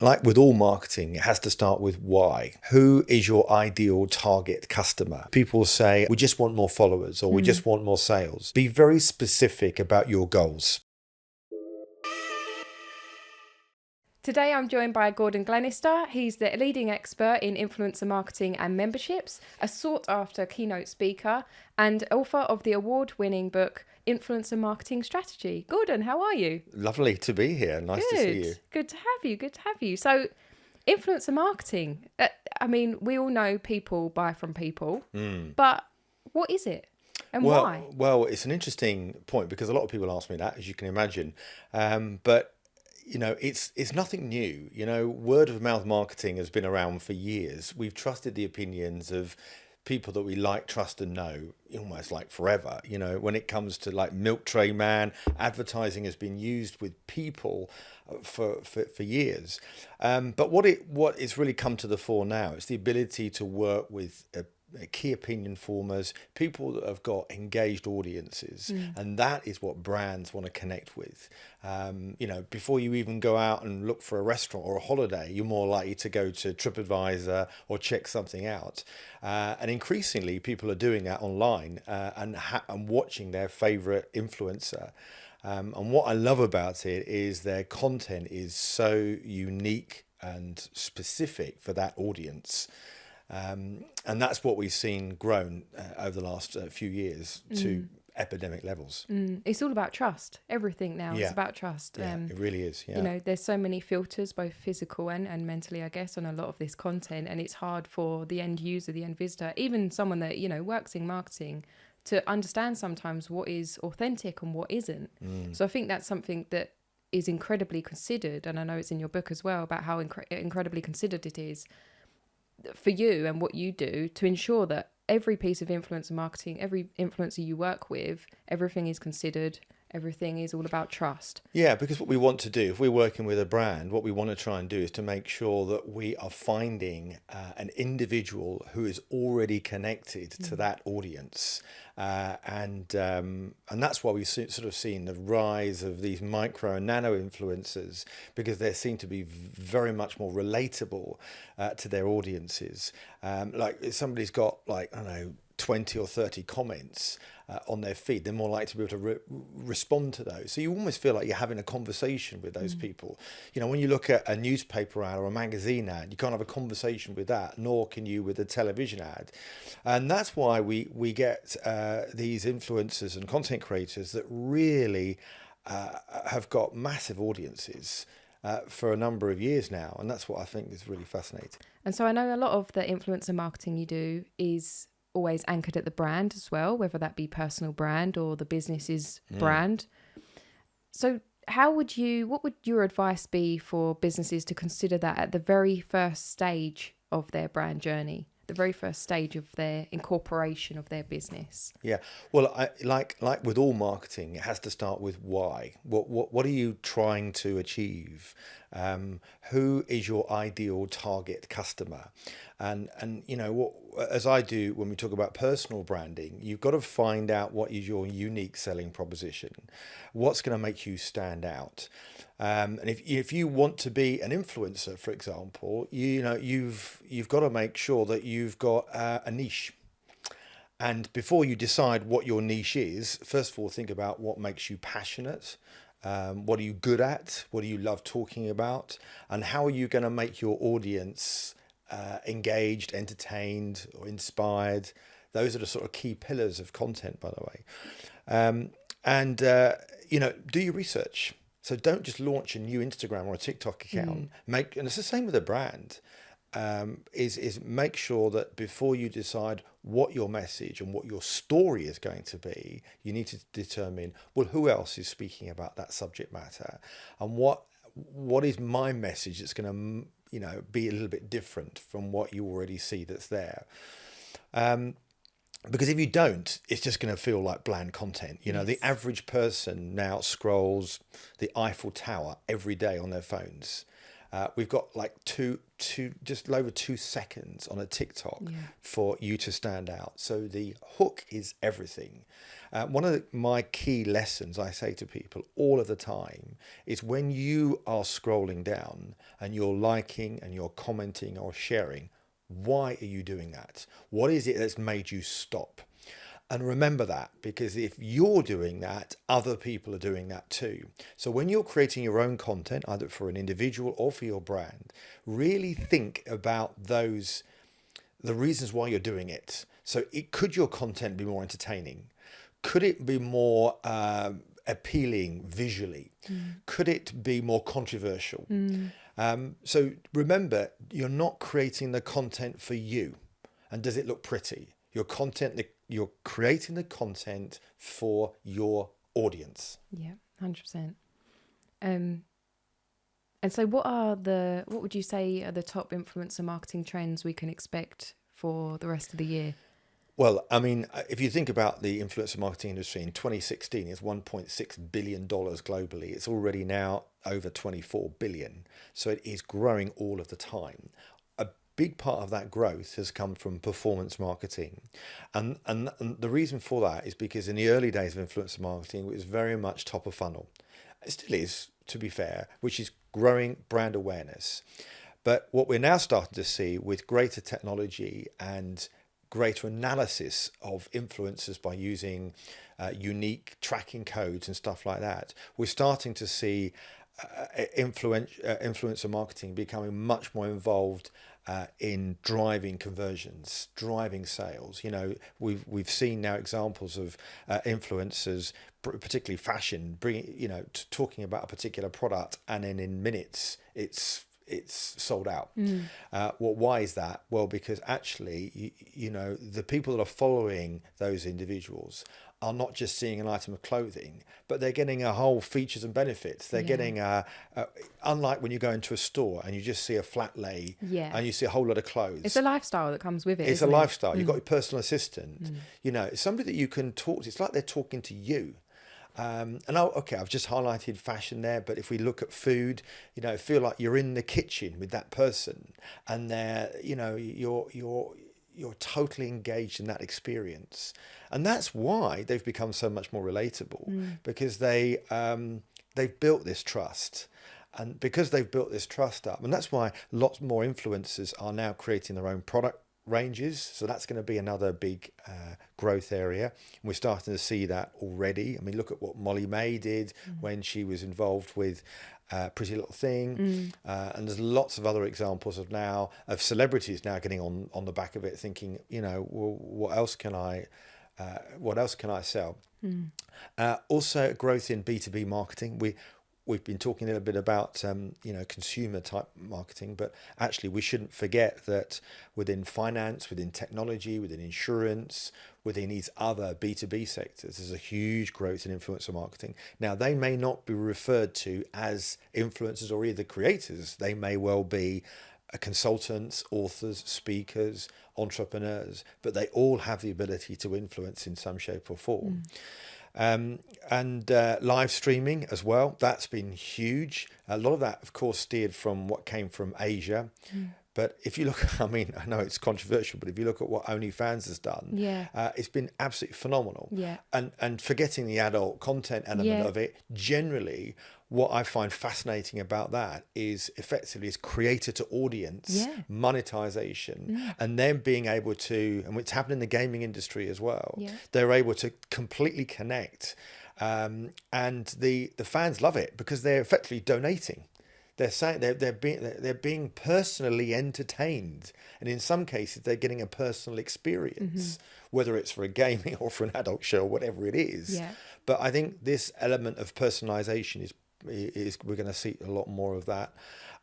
Like with all marketing, it has to start with why. Who is your ideal target customer? People say, we just want more followers or we just want more sales. Be very specific about your goals. Today I'm joined by Gordon Glenister. He's the leading expert in influencer marketing and memberships, a sought-after keynote speaker, and author of the award-winning book Influencer Marketing Strategy. Gordon, how are you? Lovely to be here. Nice to see you. Good to have you. Good to have you. So, influencer marketing. I mean, we all know people buy from people, but what is it and why? Well, it's an interesting point because a lot of people ask me that, as you can imagine. But it's nothing new. Word of mouth marketing has been around for years. We've trusted the opinions of people that we like, trust and know almost like forever. When it comes to like Milk Tray Man, advertising has been used with people for years. But what it's really come to the fore now is the ability to work with key opinion formers, people that have got engaged audiences, and that is what brands want to connect with. Before you even go out and look for a restaurant or a holiday, you're more likely to go to TripAdvisor or check something out. And increasingly, people are doing that online and watching their favorite influencer. And what I love about it is their content is so unique and specific for that audience. And that's what we've seen grown over the last few years to epidemic levels. It's all about trust. Everything now is about trust. Yeah, it really is. Yeah. There's so many filters, both physical and mentally, I guess, on a lot of this content. And it's hard for the end user, the end visitor, even someone that, works in marketing, to understand sometimes what is authentic and what isn't. So I think that's something that is incredibly considered. And I know it's in your book as well about how incredibly considered it is for you and what you do to ensure that every piece of influencer marketing, every influencer you work with, everything is considered, everything is all about trust. Yeah, because what we want to do, if we're working with a brand, what we want to try and do is to make sure that we are finding an individual who is already connected to that audience. And that's why we've sort of seen the rise of these micro and nano influencers, because they seem to be very much more relatable to their audiences. Like if somebody's got 20 or 30 comments on their feed, they're more likely to be able to respond to those. So you almost feel like you're having a conversation with those people. When you look at a newspaper ad or a magazine ad, you can't have a conversation with that, nor can you with a television ad. And that's why we get these influencers and content creators that really have got massive audiences for a number of years now. And that's what I think is really fascinating. And so I know a lot of the influencer marketing you do is always anchored at the brand as well, whether that be personal brand or the business's brand. So what would your advice be for businesses to consider that at the very first stage of their brand journey, the very first stage of their incorporation of their business? Yeah, well, like with all marketing, it has to start with why. What are you trying to achieve? Who is your ideal target customer? And as I do when we talk about personal branding, you've got to find out what is your unique selling proposition. What's going to make you stand out? And if you want to be an influencer, for example, you've got to make sure that you've got a niche. And before you decide what your niche is, first of all, think about what makes you passionate. What are you good at? What do you love talking about? And how are you going to make your audience engaged, entertained, or inspired? Those are the sort of key pillars of content, by the way. Do your research. So don't just launch a new Instagram or a TikTok account. And it's the same with a brand. Is make sure that before you decide what your message and what your story is going to be, you need to determine, well, who else is speaking about that subject matter, and what is my message that's going to be a little bit different from what you already see that's there. Because if you don't, it's just going to feel like bland content. Yes. The average person now scrolls the Eiffel Tower every day on their phones. We've got like just over 2 seconds on a TikTok for you to stand out. So the hook is everything. One of my key lessons I say to people all of the time is when you are scrolling down and you're liking and you're commenting or sharing, why are you doing that? What is it that's made you stop? And remember that, because if you're doing that, other people are doing that too. So when you're creating your own content, either for an individual or for your brand, really think about the reasons why you're doing it. So could your content be more entertaining? Could it be more appealing visually? Could it be more controversial? So remember, you're not creating the content for you. And does it look pretty? You're creating the content for your audience. Yeah, 100%. And so what would you say are the top influencer marketing trends we can expect for the rest of the year? Well, I mean, if you think about the influencer marketing industry in 2016, it's $1.6 billion globally. It's already now over 24 billion. So it is growing all of the time. A big part of that growth has come from performance marketing. And the reason for that is because in the early days of influencer marketing, it was very much top of funnel. It still is, to be fair, which is growing brand awareness. But what we're now starting to see with greater technology and greater analysis of influencers by using unique tracking codes and stuff like that, we're starting to see influencer marketing becoming much more involved in driving conversions, driving sales. You know, we've seen now examples of influencers, particularly fashion, talking about a particular product, and then in minutes it's sold out. Why is that? Well, because actually, the people that are following those individuals are not just seeing an item of clothing, but they're getting a whole features and benefits. They're getting unlike when you go into a store and you just see a flat lay and you see a whole lot of clothes. It's a lifestyle that comes with it. It's a lifestyle. You've got your personal assistant. It's somebody that you can talk to. It's like they're talking to you. I've just highlighted fashion there, but if we look at food, feel like you're in the kitchen with that person, and you're totally engaged in that experience, and that's why they've become so much more relatable, because they've built this trust. And because they've built this trust up, and that's why lots more influencers are now creating their own product ranges. So that's going to be another big growth area. And we're starting to see that already. I mean, look at what Molly May did when she was involved with Pretty Little Thing. And there's lots of other examples of celebrities now getting on the back of it, thinking, well, what else can I sell? Also, growth in B2B marketing. We've been talking a little bit about, consumer type marketing, but actually we shouldn't forget that within finance, within technology, within insurance, within these other B2B sectors, there's a huge growth in influencer marketing. Now, they may not be referred to as influencers or either creators. They may well be consultants, authors, speakers, entrepreneurs, but they all have the ability to influence in some shape or form. And live streaming as well, that's been huge. A lot of that, of course, steered from what came from Asia. But if you look, I mean, I know it's controversial, but if you look at what OnlyFans has done, it's been absolutely phenomenal. And forgetting the adult content element of it, generally, what I find fascinating about that is effectively is creator to audience monetization, and then being able to, and it's happened in the gaming industry as well, they're able to completely connect, and the fans love it because they're effectively donating. They're saying they're being personally entertained, and in some cases they're getting a personal experience, whether it's for a gaming or for an adult show, or whatever it is. But I think this element of personalization is we're going to see a lot more of that.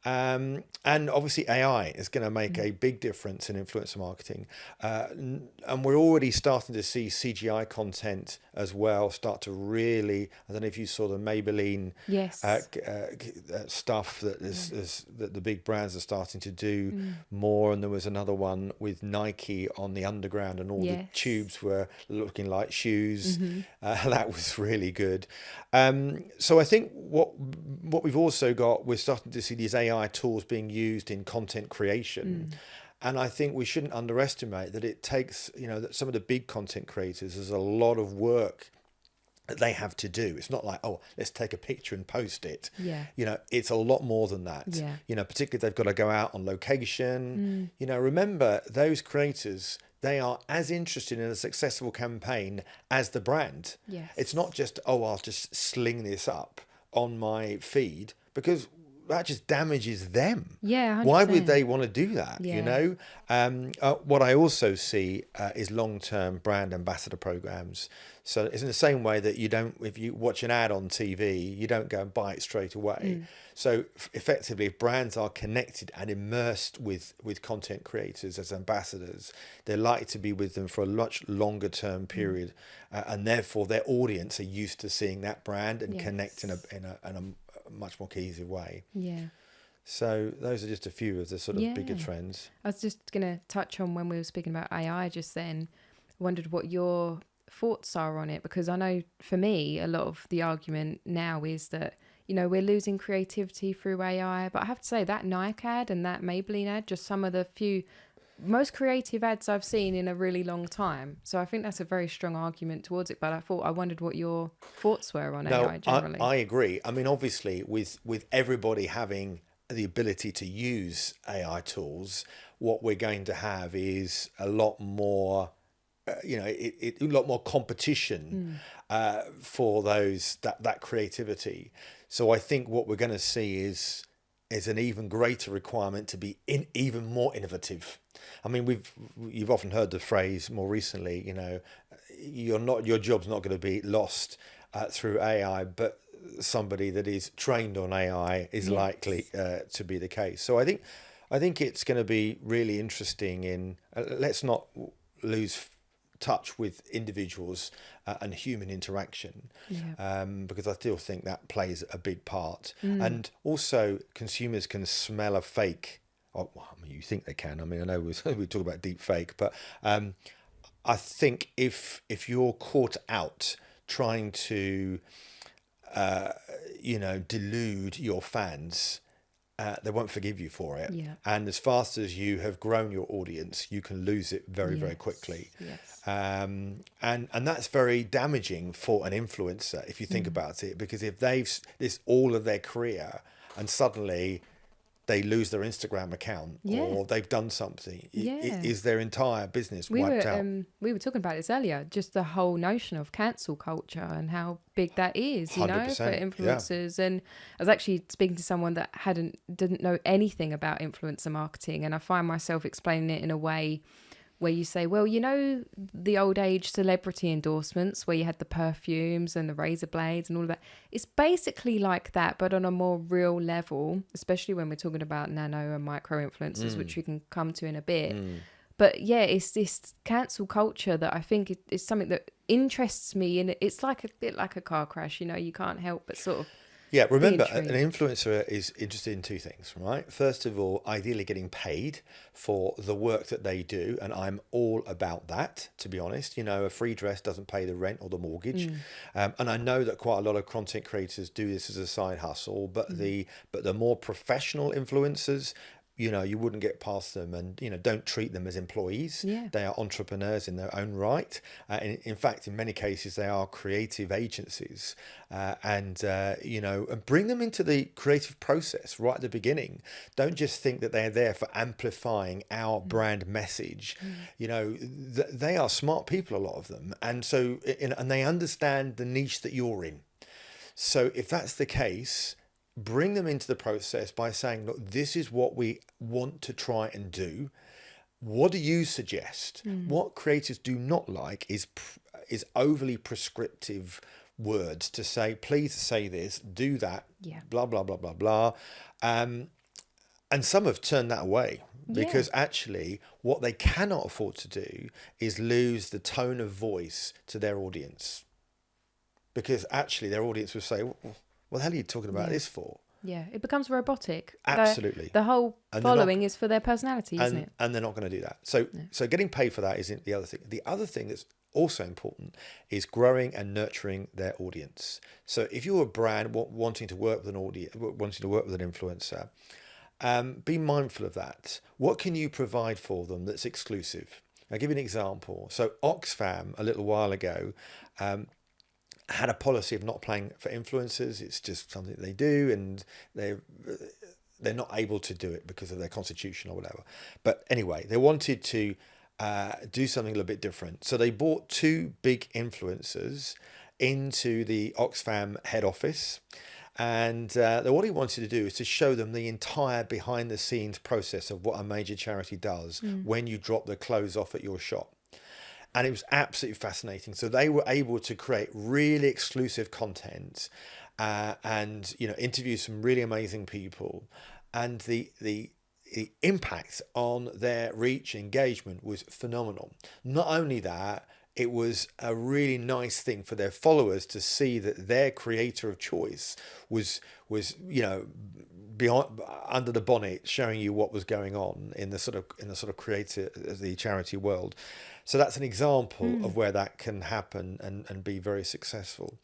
And obviously AI is going to make a big difference in influencer marketing. And we're already starting to see CGI content as well start to really, I don't know if you saw the Maybelline stuff that the big brands are starting to do more. And there was another one with Nike on the underground, and all the tubes were looking like shoes. That was really good. So I think what we've also got, we're starting to see these AI AI tools being used in content creation. And I think we shouldn't underestimate that it takes, that some of the big content creators, there's a lot of work that they have to do. It's not like, oh, let's take a picture and post it. Yeah. It's a lot more than that. Yeah. Particularly if they've got to go out on location. Remember, those creators, they are as interested in a successful campaign as the brand. Yes. It's not just, oh, I'll just sling this up on my feed, because that just damages them. Yeah, 100%. Why would they want to do that? Yeah. What I also see is long-term brand ambassador programs. So it's in the same way that if you watch an ad on TV, you don't go and buy it straight away. So effectively, if brands are connected and immersed with content creators as ambassadors, they're likely to be with them for a much longer term period, and therefore their audience are used to seeing that brand and connect in a much more cohesive way. Yeah. So those are just a few of the sort of bigger trends. I was just going to touch on when we were speaking about AI just then, wondered what your thoughts are on it, because I know for me, a lot of the argument now is that, we're losing creativity through AI. But I have to say that Nike ad and that Maybelline ad, just some of the most creative ads I've seen in a really long time. So I think that's a very strong argument towards it. But I wondered what your thoughts were on AI generally. I agree. I mean, obviously, with everybody having the ability to use AI tools, what we're going to have is a lot more, a lot more competition for that creativity. So I think what we're going to see is an even greater requirement to be even more innovative. I mean, you've often heard the phrase more recently, your job's not going to be lost through AI, but somebody that is trained on AI is likely to be the case. So I think it's going to be really interesting in let's not lose touch with individuals and human interaction, because I still think that plays a big part. And also consumers can smell a fake. Oh, well, I mean, you think they can. I mean, I know we talk about deep fake, but I think if you're caught out trying to delude your fans, they won't forgive you for it. And as fast as you have grown your audience, you can lose it very, very quickly. And that's very damaging for an influencer if you think about it, because if this all of their career and suddenly they lose their Instagram account or they've done something, is their entire business wiped out. We were talking about this earlier, just the whole notion of cancel culture and how big that is, for influencers. And I was actually speaking to someone that didn't know anything about influencer marketing, and I find myself explaining it in a way where you say, well, the old age celebrity endorsements where you had the perfumes and the razor blades and all of that. It's basically like that, but on a more real level, especially when we're talking about nano and micro influencers, which we can come to in a bit. But it's this cancel culture that I think is something that interests me. And it's like a bit like a car crash, you can't help but sort of. Yeah, remember, an influencer is interested in two things, right? First of all, ideally getting paid for the work that they do. And I'm all about that, to be honest. A free dress doesn't pay the rent or the mortgage. And I know that quite a lot of content creators do this as a side hustle, but the more professional influencers, you wouldn't get past them, and, don't treat them as employees. They are entrepreneurs in their own right. In fact, in many cases, they are creative agencies, and bring them into the creative process right at the beginning. Don't just think that they're there for amplifying our brand message. They are smart people, a lot of them. And so, and they understand the niche that you're in. So if that's the case, bring them into the process by saying, look, this is what we want to try and do. What do you suggest? What creators do not like is overly prescriptive words to say, please say this, do that, blah, blah, blah, blah, blah. And some have turned that away because actually what they cannot afford to do is lose the tone of voice to their audience. Because actually their audience will say, what the hell are you talking about this for? Yeah, it becomes robotic. Absolutely. The whole following is for their personality, isn't it? And they're not going to do that. So getting paid for that isn't the other thing. The other thing that's also important is growing and nurturing their audience. So if you're a brand wanting to work with an audience, wanting to work with an influencer, Be mindful of that. What can you provide for them that's exclusive? I'll give you an example. So Oxfam, a little while ago, had a policy of not playing for influencers. It's just something they do, and they're not able to do it because of their constitution or whatever. But anyway, they wanted to do something a little bit different. So they brought two big influencers into the Oxfam head office. And what he wanted to do is to show them the entire behind the scenes process of what a major charity does when you drop the clothes off at your shop. And it was absolutely fascinating. So they were able to create really exclusive content and, you know, interview some really amazing people. And the impact on their reach engagement was phenomenal. Not only that, it was a really nice thing for their followers to see that their creator of choice was you know, behind under the bonnet, showing you what was going on in the sort of creator, the charity world. So that's an example of where that can happen and be very successful.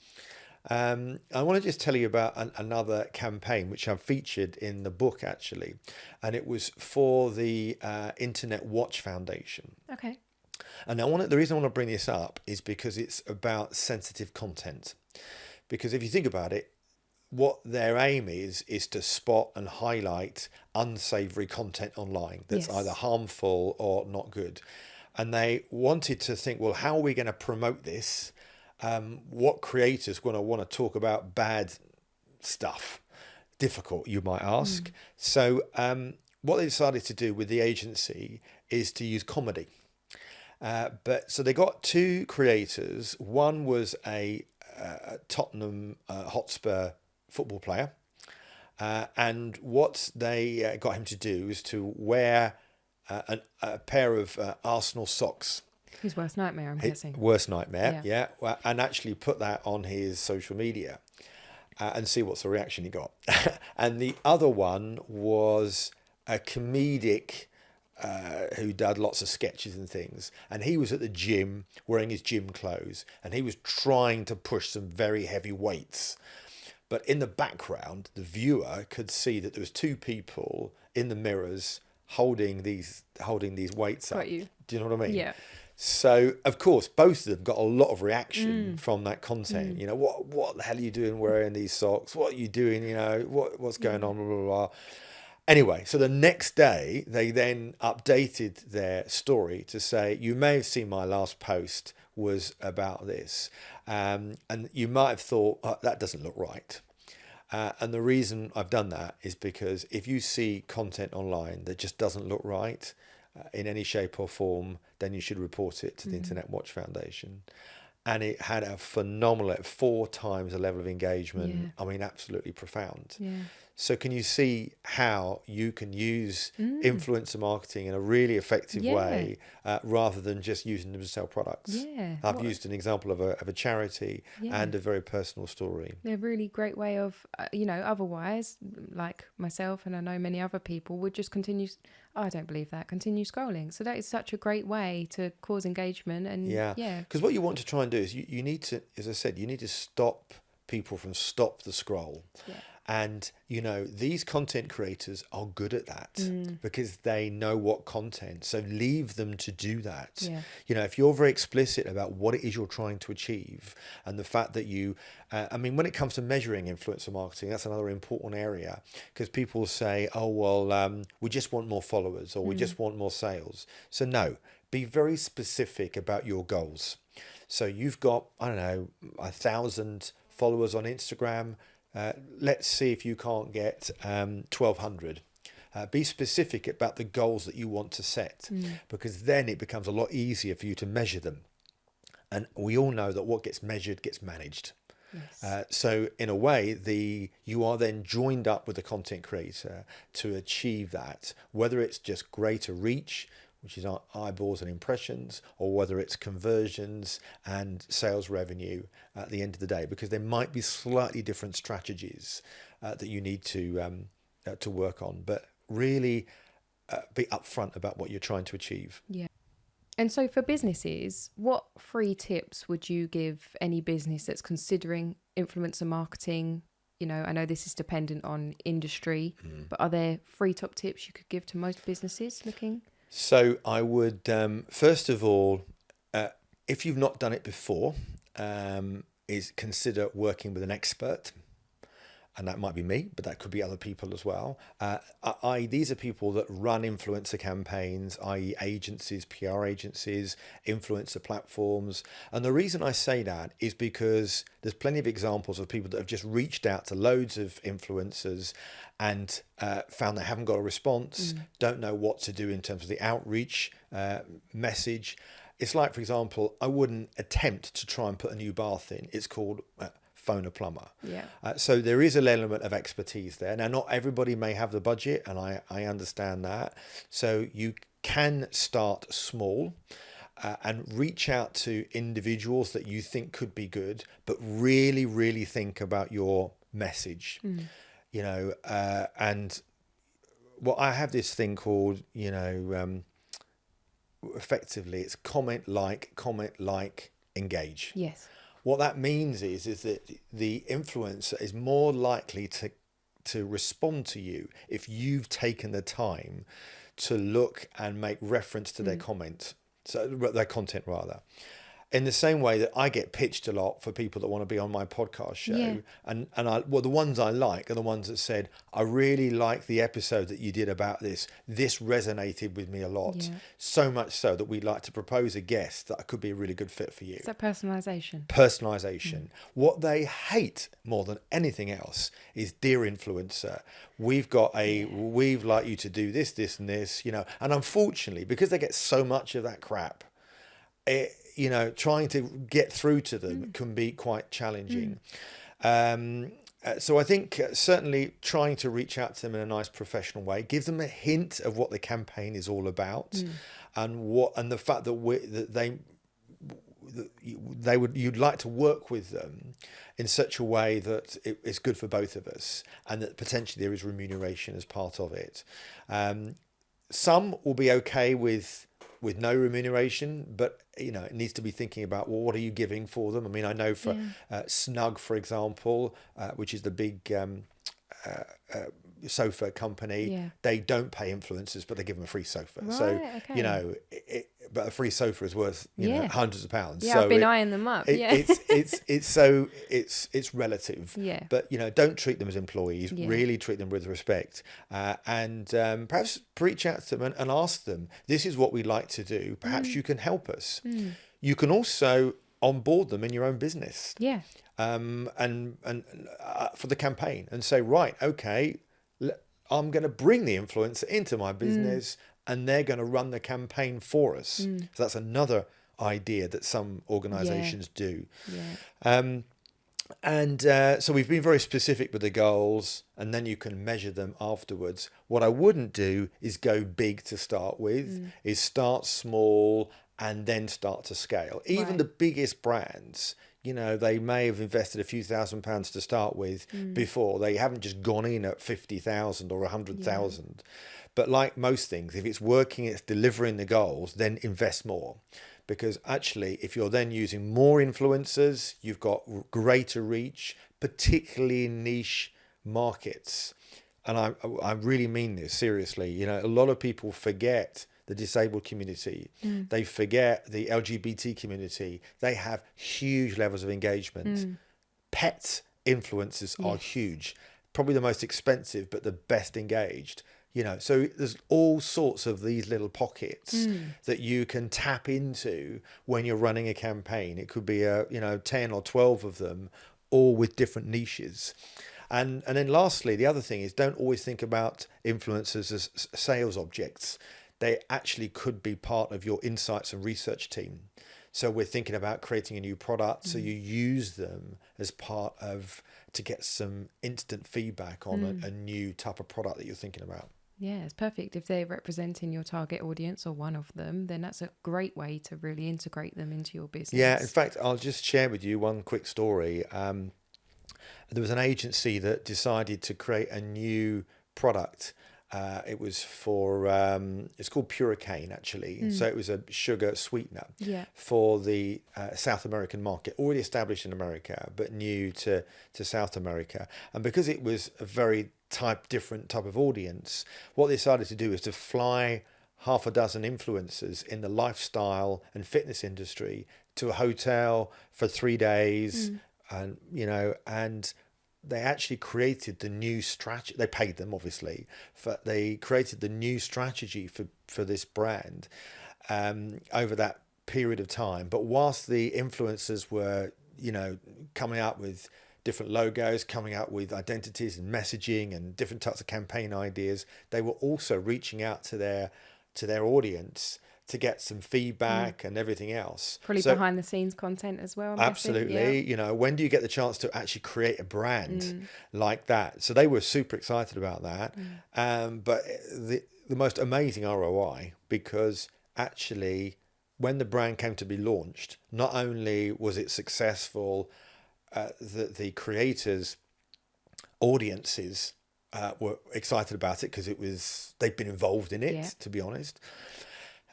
I want to just tell you about another campaign which I've featured in the book, actually, and it was for the Internet Watch Foundation. Okay. And the reason I want to bring this up is because it's about sensitive content. Because if you think about it, what their aim is to spot and highlight unsavory content online that's either harmful or not good. And they wanted to think, well, how are we going to promote this? What creators going to want to talk about bad stuff? Difficult, you might ask. So what they decided to do with the agency is to use comedy. So they got two creators. One was a Tottenham Hotspur football player. And what they got him to do is to wear a pair of Arsenal socks. His worst nightmare, I'm guessing. Worst nightmare, yeah. And actually put that on his social media and see what's the reaction he got. And the other one was a comedic who did lots of sketches and things. And he was at the gym wearing his gym clothes, and he was trying to push some very heavy weights. But in the background, the viewer could see that there was two people in the mirrors holding these weights up. Got you. Do you know what I mean? Yeah. So, of course, both of them got a lot of reaction from that content. You know, what the hell are you doing wearing these socks? What are you doing? You know, what's going on? Blah, blah, blah. Anyway, so the next day, they then updated their story to say, you may have seen my last post was about this. And you might have thought, oh, that doesn't look right. And the reason I've done that is because if you see content online that just doesn't look right in any shape or form, then you should report it to the Internet Watch Foundation. And it had a phenomenal 4 times the level of engagement. Yeah. I mean, absolutely profound. Yeah. So can you see how you can use influencer marketing in a really effective way rather than just using them to sell products? Yeah. I've used an example of a charity and a very personal story. They're a really great way of, otherwise, like myself and I know many other people would just continue scrolling. So that is such a great way to cause engagement. And because what you want to try and do is you need to, as I said, you need to stop people from stop the scroll. Yeah. And, these content creators are good at that because they know what content. So leave them to do that. Yeah. If you're very explicit about what it is you're trying to achieve and the fact that when it comes to measuring influencer marketing, that's another important area because people say, oh, well, we just want more followers or we just want more sales. So no, be very specific about your goals. So you've got, 1,000 followers on Instagram. Let's see if you can't get 1,200. Be specific about the goals that you want to set because then it becomes a lot easier for you to measure them. And we all know that what gets measured gets managed. Yes. So in a way, you are then joined up with the content creator to achieve that, whether it's just greater reach, which is eyeballs and impressions, or whether it's conversions and sales revenue at the end of the day, because there might be slightly different strategies that you need to work on, but really be upfront about what you're trying to achieve. Yeah. And so for businesses, what 3 tips would you give any business that's considering influencer marketing, you know, I know this is dependent on industry, Mm. but are there 3 top tips you could give to most businesses looking? So I would, first of all, if you've not done it before, is consider working with an expert. And that might be me, but that could be other people as well. These are people that run influencer campaigns, i.e. agencies, PR agencies, influencer platforms. And the reason I say that is because there's plenty of examples of people that have just reached out to loads of influencers and found they haven't got a response, don't know what to do in terms of the outreach message. It's like, for example, I wouldn't attempt to try and put a new bath in. It's called... phone a plumber. Yeah. So there is an element of expertise there. Now, not everybody may have the budget, and I understand that. So you can start small and reach out to individuals that you think could be good, but really, really think about your message. You know, and well, I have this thing called, you know, effectively it's comment, like, engage. Yes. What that means is that the influencer is more likely to respond to you if you've taken the time to look and make reference to their comment, so their content rather. In the same way that I get pitched a lot for people that want to be on my podcast show, and the ones I like are the ones that said, I really like the episode that you did about this. This resonated with me a lot, so much so that we'd like to propose a guest that could be a really good fit for you. Is that personalization? Personalization. What they hate more than anything else is, dear influencer, we'd like you to do this, this, and this, you know. And unfortunately, because they get so much of that crap, you know, trying to get through to them can be quite challenging. So I think certainly trying to reach out to them in a nice professional way, give them a hint of what the campaign is all about, and the fact that you'd like to work with them in such a way that it's good for both of us, and that potentially there is remuneration as part of it. Some will be okay with no remuneration, but you know, it needs to be thinking about, well, what are you giving for them? I mean, I know for Snug, for example, which is the big sofa company, they don't pay influencers, but they give them a free sofa. Right, so okay. you know, but a free sofa is worth know, hundreds of pounds. Yeah, so I've been eyeing them up. It's relative. Yeah. But you know, don't treat them as employees. Really treat them with respect, and perhaps reach out to them and ask them, this is what we'd like to do. Perhaps you can help us. You can also onboard them in your own business. Yeah. And for the campaign, and say, right, okay, I'm going to bring the influencer into my business, and they're going to run the campaign for us. So that's another idea that some organizations do. So we've been very specific with the goals, and then you can measure them afterwards. What I wouldn't do is go big to start with, is start small and then start to scale. Even the biggest brands, you know, they may have invested a few £1,000s to start with before. They haven't just gone in at 50,000 or 100,000. But like most things, if it's working, it's delivering the goals, then invest more. Because actually, if you're then using more influencers, you've got greater reach, particularly in niche markets. And I really mean this seriously. You know, a lot of people forget the disabled community. They forget the LGBT community. They have huge levels of engagement. Pet influencers are huge. Probably the most expensive, but the best engaged. You know, so there's all sorts of these little pockets that you can tap into when you're running a campaign. It could be 10 or 12 of them, all with different niches. And then lastly, the other thing is, don't always think about influencers as sales objects. They actually could be part of your insights and research team. So we're thinking about creating a new product. So you use them as part of, to get some instant feedback on a new type of product that you're thinking about. Yeah, it's perfect. If they're representing your target audience or one of them, then that's a great way to really integrate them into your business. Yeah, in fact, I'll just share with you one quick story. There was an agency that decided to create a new product It was for it's called puricane actually. So it was a sugar sweetener Yeah. for the South American market, already established in America, but new to South America. And because it was a very different type of audience, what they decided to do is to fly half a dozen influencers in the lifestyle and fitness industry to a hotel for 3 days, and and they actually created the new strategy. They paid them, obviously, but they created the new strategy for this brand over that period of time. But whilst the influencers were, coming up with different logos, coming up with identities and messaging and different types of campaign ideas, they were also reaching out to their audience to get some feedback and everything else. Probably behind the scenes content as well. I'm Absolutely. guessing. Yeah. When do you get the chance to actually create a brand like that? So they were super excited about that. But the most amazing ROI, because actually when the brand came to be launched, not only was it successful, the creators' audiences were excited about it because they'd been involved in it, to be honest.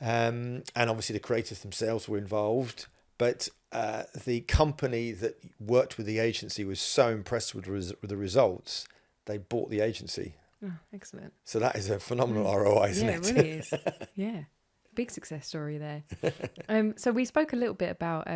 And obviously the creators themselves were involved, but the company that worked with the agency was so impressed with the results, they bought the agency. Oh, excellent. So that is a phenomenal ROI, isn't it? Yeah, it really is. Yeah. Big success story there. So we spoke a little bit about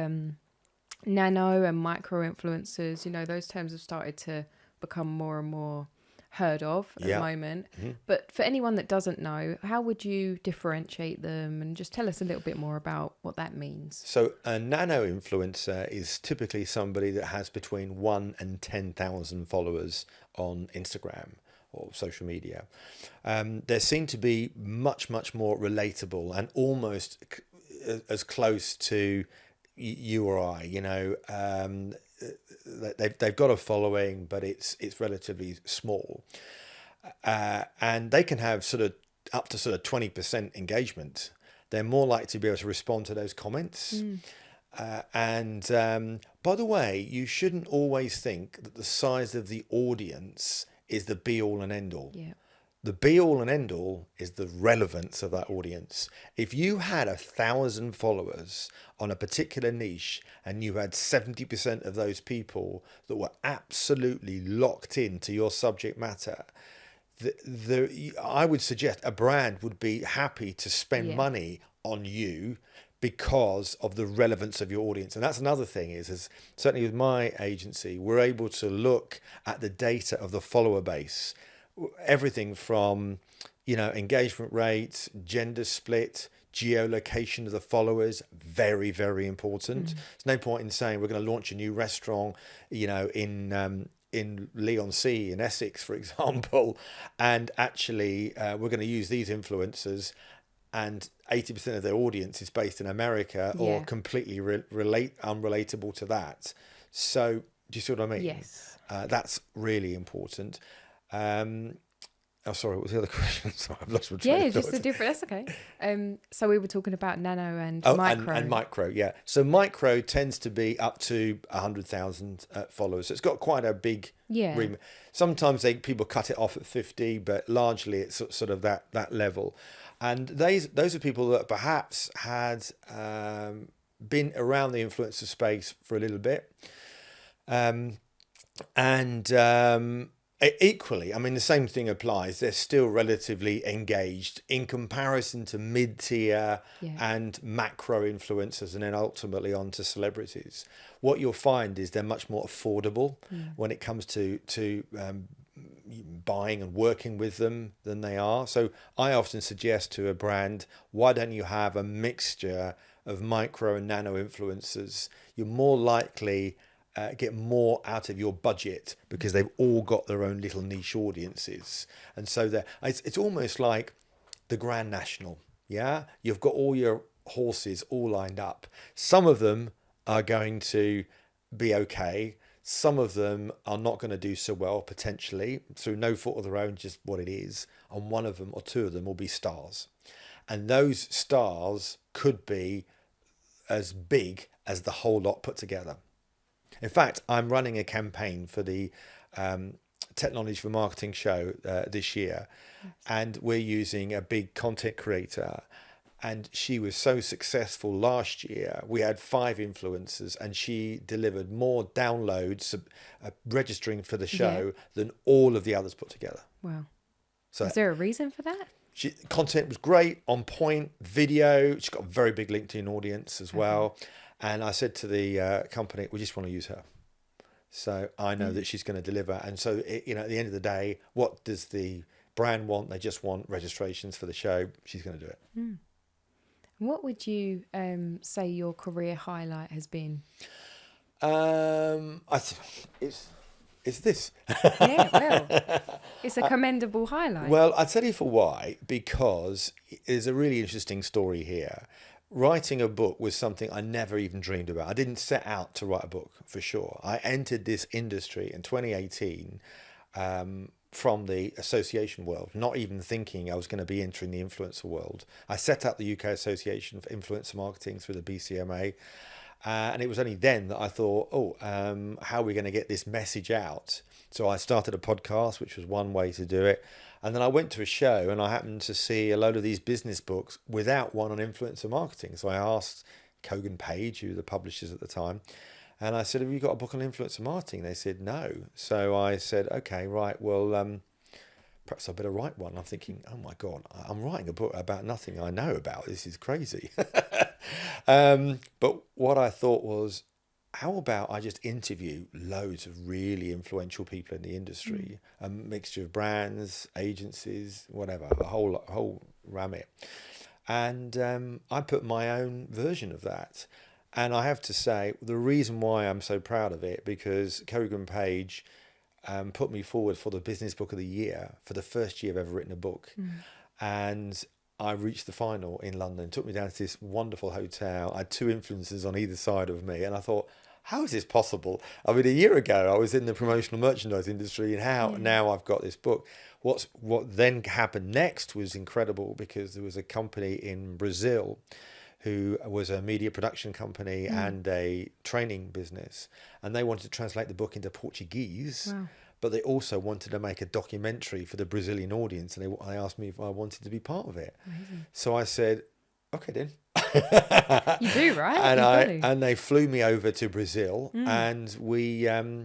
nano and micro influencers. Those terms have started to become more and more heard of at the moment. But for anyone that doesn't know, how would you differentiate them, and just tell us a little bit more about what that means? So a nano influencer is typically somebody that has between 1 and 10,000 followers on Instagram or social media. They seem to be much, much more relatable and almost as close to you or I. They've got a following, but it's relatively small, and they can have sort of up to sort of 20% engagement. They're more likely to be able to respond to those comments. And by the way, you shouldn't always think that the size of the audience is the be all and end all. Yeah. The be all and end all is the relevance of that audience. If you had 1,000 followers on a particular niche and you had 70% of those people that were absolutely locked into your subject matter, I would suggest a brand would be happy to spend money on you because of the relevance of your audience. And that's another thing is certainly with my agency, we're able to look at the data of the follower base. Everything from, engagement rates, gender split, geolocation of the followers, very, very important. There's no point in saying we're going to launch a new restaurant, in Leigh-on-Sea in Essex, for example, and actually we're going to use these influencers, and 80% of their audience is based in America or completely unrelatable to that. So do you see what I mean? Yes. That's really important. Sorry, what was the other question? Sorry, I've lost my train of thought. Just a different. That's okay. So we were talking about nano and micro. And micro, yeah. So micro tends to be up to 100,000 followers. So it's got quite a big remit. Sometimes people cut it off at 50, but largely it's sort of that level. And those are people that perhaps had been around the influencer space for a little bit, equally, I mean, the same thing applies. They're still relatively engaged in comparison to mid-tier and macro influencers, and then ultimately on to celebrities. What you'll find is they're much more affordable when it comes to buying and working with them than they are. So I often suggest to a brand, why don't you have a mixture of micro and nano influencers? You're more likely get more out of your budget because they've all got their own little niche audiences. And so it's almost like the Grand National. Yeah, you've got all your horses all lined up. Some of them are going to be okay. Some of them are not going to do so well, potentially, through no fault of their own, just what it is. And one of them or two of them will be stars. And those stars could be as big as the whole lot put together. In fact, I'm running a campaign for the Technology for Marketing show this year, and we're using a big content creator. And she was so successful last year. We had 5 influencers, and she delivered more downloads, registering for the show than all of the others put together. Wow. So is there a reason for that? Content was great, on point, video. She's got a very big LinkedIn audience as well. And I said to the company, we just want to use her. So I know that she's going to deliver. And so, at the end of the day, what does the brand want? They just want registrations for the show. She's going to do it. What would you say your career highlight has been? It's this. Yeah, well, it's a commendable highlight. Well, I'll tell you for why, because there's a really interesting story here. Writing a book was something I never even dreamed about. I didn't set out to write a book, for sure. I entered this industry in 2018 from the association world, not even thinking I was going to be entering the influencer world. I set up the UK Association for Influencer Marketing through the BCMA. And it was only then that I thought, how are we going to get this message out? So I started a podcast, which was one way to do it. And then I went to a show and I happened to see a load of these business books without one on influencer marketing. So I asked Kogan Page, who were the publishers at the time, and I said, have you got a book on influencer marketing? They said, no. So I said, okay, right, well, perhaps I better write one. I'm thinking, oh my God, I'm writing a book about nothing I know about. This is crazy. But what I thought was, how about I just interview loads of really influential people in the industry, a mixture of brands, agencies, whatever, a whole rammet. And I put my own version of that. And I have to say, the reason why I'm so proud of it, because Kogan Page put me forward for the Business Book of the Year for the first year I've ever written a book. And I reached the final in London, took me down to this wonderful hotel. I had 2 influencers on either side of me. And I thought, how is this possible? I mean, a year ago, I was in the promotional merchandise industry, and now I've got this book. What then happened next was incredible, because there was a company in Brazil who was a media production company and a training business. And they wanted to translate the book into Portuguese. Wow. But they also wanted to make a documentary for the Brazilian audience, and they asked me if I wanted to be part of it. Amazing. So I said, okay then. You do, right? And they flew me over to Brazil, and we had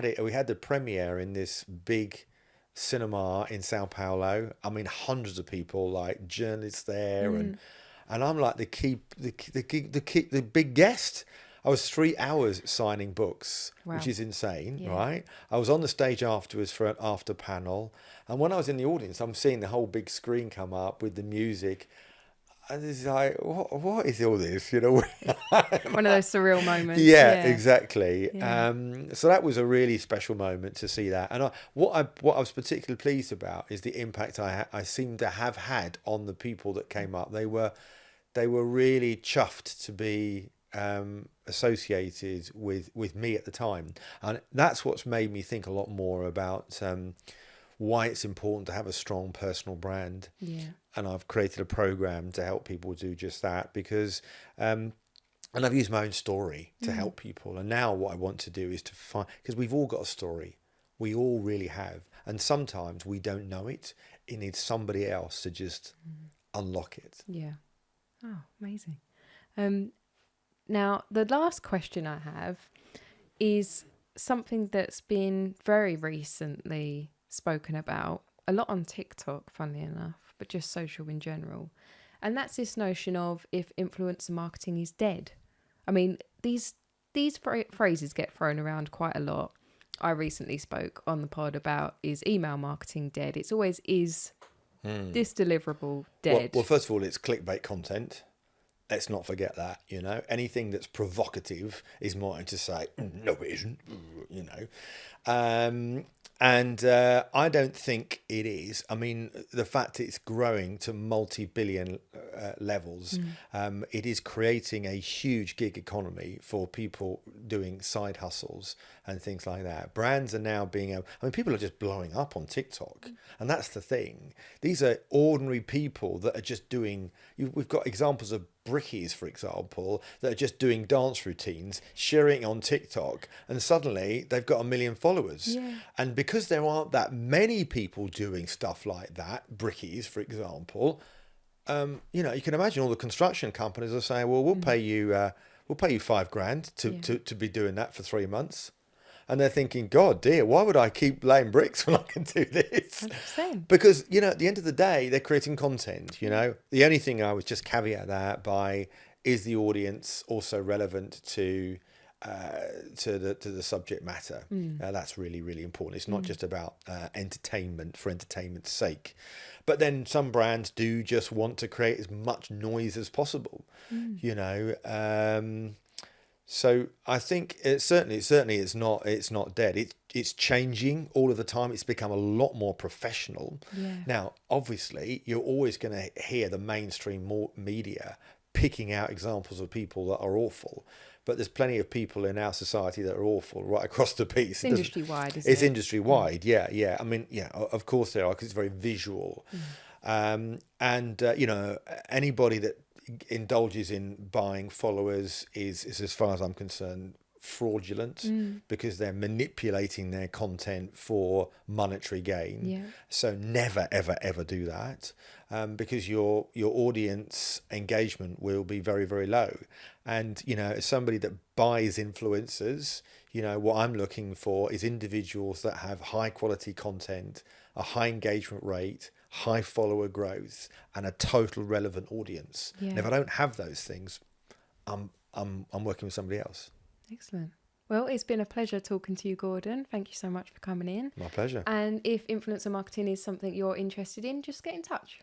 the premiere in this big cinema in Sao Paulo. I mean, hundreds of people, like journalists there, and I'm like the big guest. I was 3 hours signing books, which is insane, right? I was on the stage afterwards for an after panel. And when I was in the audience, I'm seeing the whole big screen come up with the music. And it's like, what is all this? You know, one of those surreal moments. Yeah, exactly. Yeah. So that was a really special moment to see that. And what I was particularly pleased about is the impact I seem to have had on the people that came up. They were really chuffed to be associated with me at the time, and that's what's made me think a lot more about why it's important to have a strong personal brand. And I've created a program to help people do just that, because and I've used my own story to help people. And now what I want to do is to find, because we've all got a story, we all really have, and sometimes we don't know it. It needs somebody else to just unlock it. Oh, amazing. Now, the last question I have is something that's been very recently spoken about, a lot on TikTok, funnily enough, but just social in general. And that's this notion of if influencer marketing is dead. I mean, these phrases get thrown around quite a lot. I recently spoke on the pod about, is email marketing dead? It's always, is this deliverable dead? Well, first of all, it's clickbait content. Let's not forget that, you know. Anything that's provocative is more to say, no, it isn't, you know. And I don't think it is. I mean, the fact it's growing to multi-billion levels, it is creating a huge gig economy for people doing side hustles and things like that. Brands are now being able, I mean, people are just blowing up on TikTok, and that's the thing. These are ordinary people that are just doing, we've got examples of brickies, for example, that are just doing dance routines, sharing on TikTok, and suddenly they've got 1 million followers. Yeah. And because there aren't that many people doing stuff like that, brickies, for example, you know, you can imagine all the construction companies are saying, well, we'll pay you $5,000 to be doing that for 3 months. And they're thinking, God dear, why would I keep laying bricks when I can do this? 100%. Because, you know, at the end of the day, they're creating content, you know. The only thing I would just caveat that by is the audience also relevant to the subject matter. That's really, really important. It's not just about entertainment for entertainment's sake. But then some brands do just want to create as much noise as possible, you know. So I think certainly it's not dead. It's changing all of the time. It's become a lot more professional. Yeah. Now, obviously, you're always going to hear the mainstream media picking out examples of people that are awful. But there's plenty of people in our society that are awful right across the piece. It's industry-wide, isn't it? It's industry-wide, yeah. I mean, yeah, of course there are, because it's very visual. You know, anybody that indulges in buying followers is, as far as I'm concerned, fraudulent, because they're manipulating their content for monetary gain. Yeah. So never, ever, ever do that, because your audience engagement will be very, very low. And, you know, as somebody that buys influencers, you know, what I'm looking for is individuals that have high quality content, a high engagement rate, high follower growth, and a total relevant audience. Yeah. And if I don't have those things, I'm working with somebody else. Excellent. Well, it's been a pleasure talking to you, Gordon. Thank you so much for coming in. My pleasure. And if influencer marketing is something you're interested in, just get in touch.